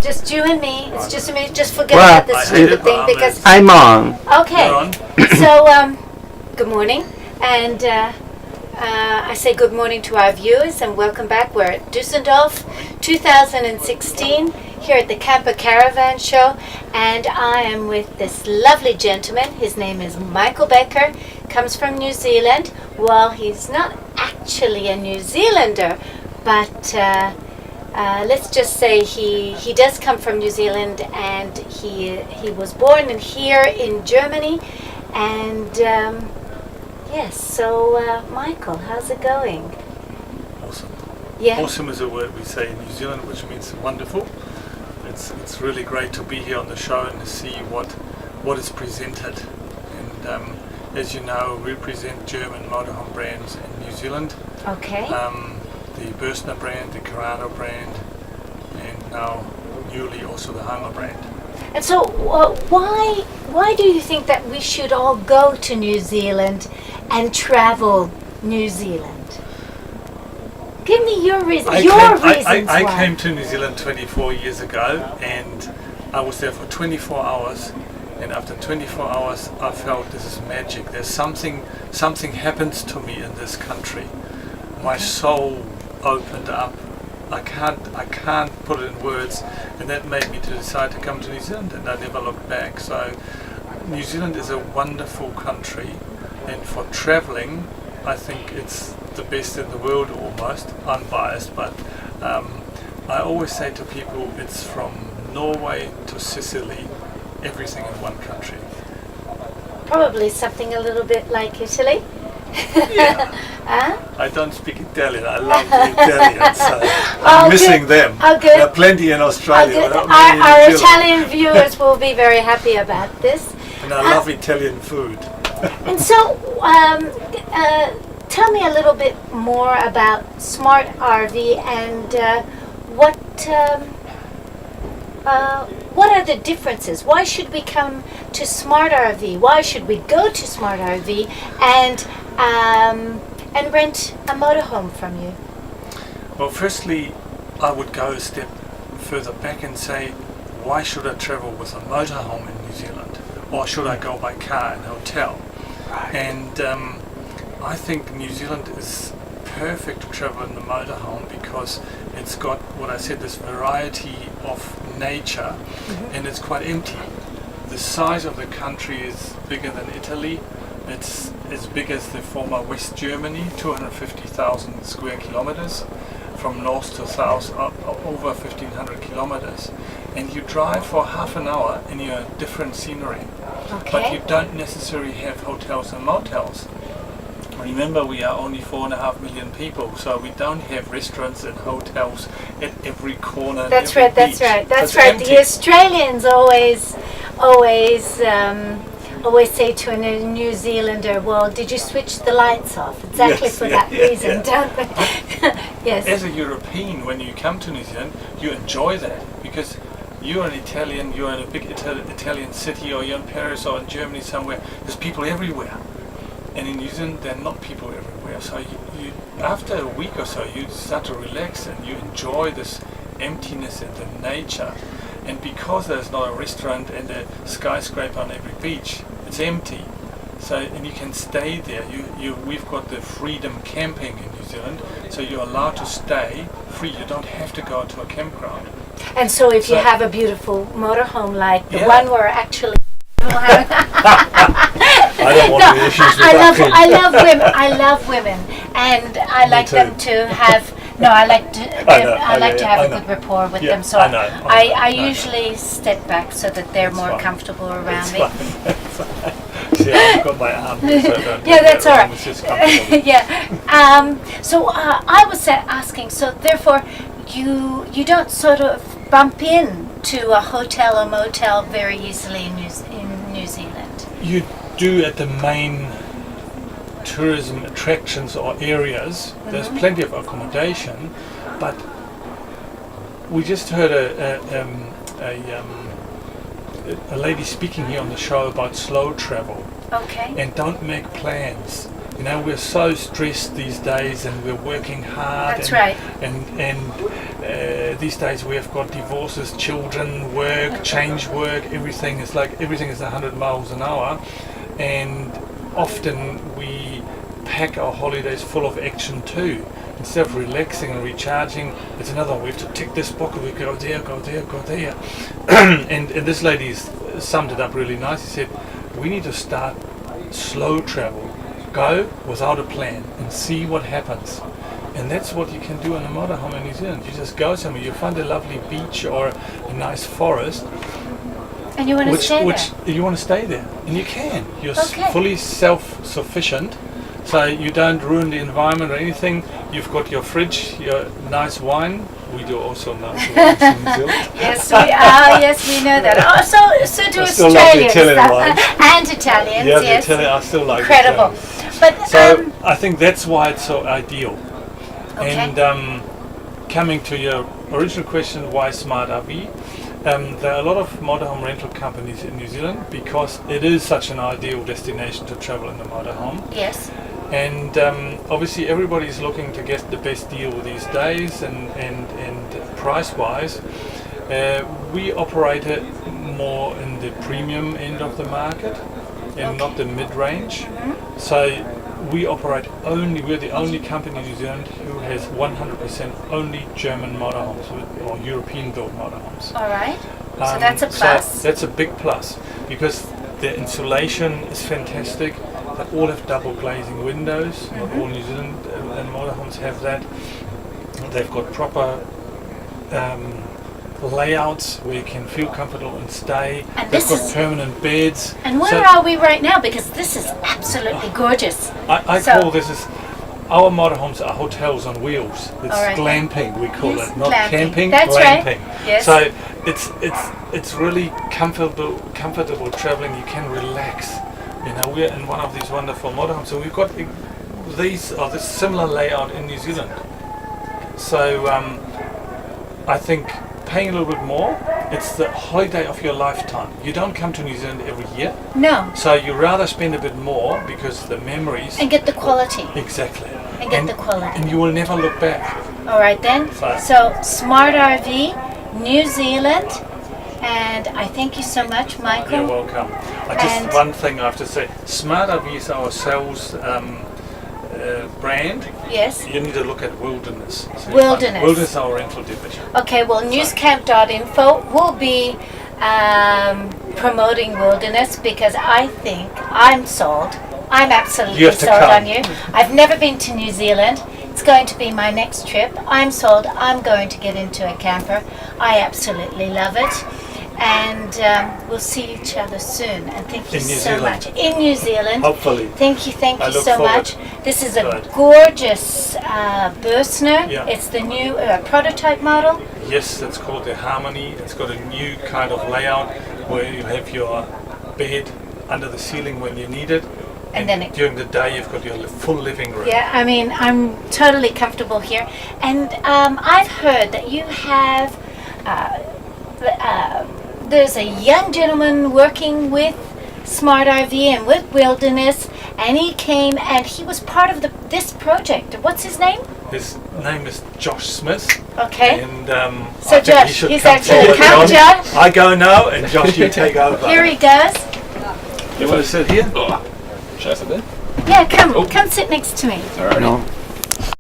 Just you and me. It's just me. Just forget about this stupid thing because I'm on. Okay. So, good morning, and I say good morning to our viewers, and welcome back. We're at Düsseldorf, 2016, here at the Camper Caravan Show, and I am with this lovely gentleman. His name is Michael Becker. Comes from New Zealand. Well, he's not actually a New Zealander, but let's just say he does come from New Zealand, and he was born here in Germany, and yes. So Michael, how's it going? Awesome. Yeah. Awesome is a word we say in New Zealand, which means wonderful. It's really great to be here on the show and to see what is presented. And as you know, we represent German motorhome brands in New Zealand. Okay. The Bürstner brand, the Caravan brand, and now newly also the Hammer brand. And so, why do you think that we should all go to New Zealand and travel New Zealand? Give me your reasons. I came to New Zealand 24 years ago, and I was there for 24 hours. And after 24 hours, I felt this is magic. There's something happens to me in this country. My soul opened up. I can't put it in words, and that made me to decide to come to New Zealand, and I never looked back. So New Zealand is a wonderful country, and for traveling, I think it's the best in the world almost. Unbiased, but I always say to people, it's from Norway to Sicily, everything in one country. Probably something a little bit like Italy. Yeah. I don't speak Italian. I love the Italians. So I'm missing them. Oh, good. There are plenty in Australia. But our Italian viewers will be very happy about this. And I love Italian food. And so, tell me a little bit more about Smart RV and what are the differences? Why should we come to Smart RV? Why should we go to Smart RV and rent a motorhome from you? Well, firstly, I would go a step further back and say, why should I travel with a motorhome in New Zealand? Or should I go by car and hotel? Right. And I think New Zealand is perfect to travel in the motorhome because it's got what I said, this variety of nature, and it's quite empty. The size of the country is bigger than Italy. It's as big as the former West Germany, 250,000 square kilometers, from north to south, over 1,500 kilometers. And you drive for half an hour and you're in different scenery. Okay. But you don't necessarily have hotels and motels. Remember, we are only 4.5 million people, so we don't have restaurants and hotels at every corner. That's every right. That's beach. right. That's It's right. empty. The Australians always say to a New Zealander, "Well, did you switch the lights off?" Exactly Yes, for that reason, don't they? Yes. As a European, when you come to New Zealand, you enjoy that because you're an Italian. You're in a big Italian city, or you're in Paris or in Germany somewhere. There's people everywhere. And in New Zealand, there are not people everywhere. So you after a week or so, you start to relax and you enjoy this emptiness and the nature. And because there's not a restaurant and a skyscraper on every beach, it's empty. So, and you can stay there. We've got the freedom camping in New Zealand, so you're allowed to stay free. You don't have to go to a campground. And so, if you have a beautiful motorhome like the one we're actually I don't want any issues with I love women, and I like them to have. No, I like to have a good rapport with them. So I usually step back so that they're more comfortable around me. See, I've got my arm here, so don't that's all right. It's just comfortable. Yeah. So I was asking. So therefore, you don't sort of bump into a hotel or motel very easily in New Zealand. You do at the main tourism attractions or areas. There's plenty of accommodation, but we just heard a lady speaking here on the show about slow travel. Okay. And don't make plans You know, we're so stressed these days, and we're working hard. That's right. And these days we have got divorces, children, work, change work. Everything is 100 miles an hour, and often we pack our holidays full of action too. Instead of relaxing and recharging, it's another one. We have to tick this box, we go there, go there, go there. and this lady summed it up really nice. She said, we need to start slow travel. Go without a plan and see what happens. And that's what you can do in a motorhome in New Zealand. You just go somewhere, you find a lovely beach or a nice forest. And you want to stay there. You want to stay there. And you can. You're Okay. fully self-sufficient. So you don't ruin the environment or anything. You've got your fridge, your nice wine. We do also nice wines in New Zealand. Yes, we are. Yes, we know that. Oh, so do I still like the Australians. Italian wine. And Italians, Yeah, yes. the Italian, I still like Incredible. Italian. But, So I think that's why it's so ideal. okay. And coming to your original question, why Smart RV? There are a lot of motorhome rental companies in New Zealand because it is such an ideal destination to travel in a motorhome. Yes. And obviously everybody's looking to get the best deal these days, and price-wise, we operate it more in the premium end of the market and not the mid-range. So we operate we're the only company in New Zealand who has 100% only German motorhomes or European-built motorhomes. All right. So that's a plus. So that's a big plus because the insulation is fantastic. They all have double glazing windows. Not all New Zealand and motorhomes have that. They've got proper layouts where you can feel comfortable and stay. And They've this got is- permanent beds. And where So are we right now? Because this is absolutely gorgeous. I So- call this our motorhomes are hotels on wheels. It's All right. glamping, we call Yes, it, not glamping. camping. That's right. glamping. Yes. So it's really comfortable traveling. You can relax. You know, we're in one of these wonderful motorhomes, so we've got this similar layout in New Zealand. So I think paying a little bit more, it's the holiday of your lifetime. You don't come to New Zealand every year, No. so you rather spend a bit more because the memories. And get the quality. Exactly. And get the quality. And you will never look back. All right then. Fine. So Smart RV, New Zealand, and I thank you so much, Michael. You're welcome. And- One thing I have to say, Smart RV is our sales brand. Yes. You need to look at Wilderness. So Wilderness. Wilderness is our rental division. Okay. Well, newscamp.info will be promoting Wilderness because I think I'm sold. I'm absolutely You have to sold come. on you. I've never been to New Zealand. It's going to be my next trip. I'm sold. I'm going to get into a camper. I absolutely love it. And we'll see each other soon. And thank you In New so Zealand. much. In New Zealand. Hopefully. Thank you I so look forward. much. This is a Right. gorgeous Bursner. Yeah. It's the new prototype model. Yes, it's called the Harmony. It's got a new kind of layout where you have your bed under the ceiling when you need it. And then it- during the day you've got your full living room. Yeah, I mean, I'm totally comfortable here. And I've heard that you have, there's a young gentleman working with Smart RV and with Wilderness, and he came and he was part of this project. What's his name? His name is Josh Smith. Okay. And So I think Josh, he should he's come actually forward, come, John. Josh. I go now, and Josh, you take over. Here he goes. You want to sit here? Should I sit there? Yeah, come sit next to me. Alright.